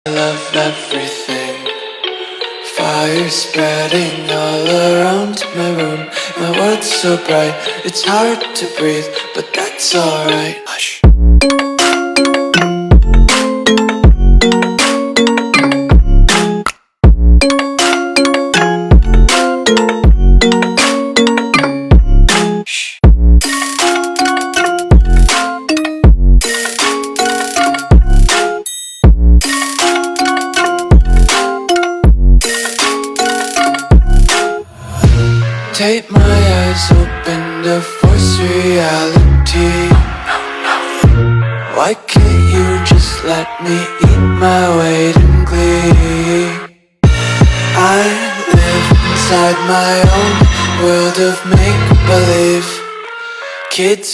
I love everything. Fire spreading all around my room. My world's so bright, it's hard to breathe, but that's alright. Hush. Take my eyes open to force reality. Why can't you just let me eat my weight in glee? I live inside my own world of make-believe. Kids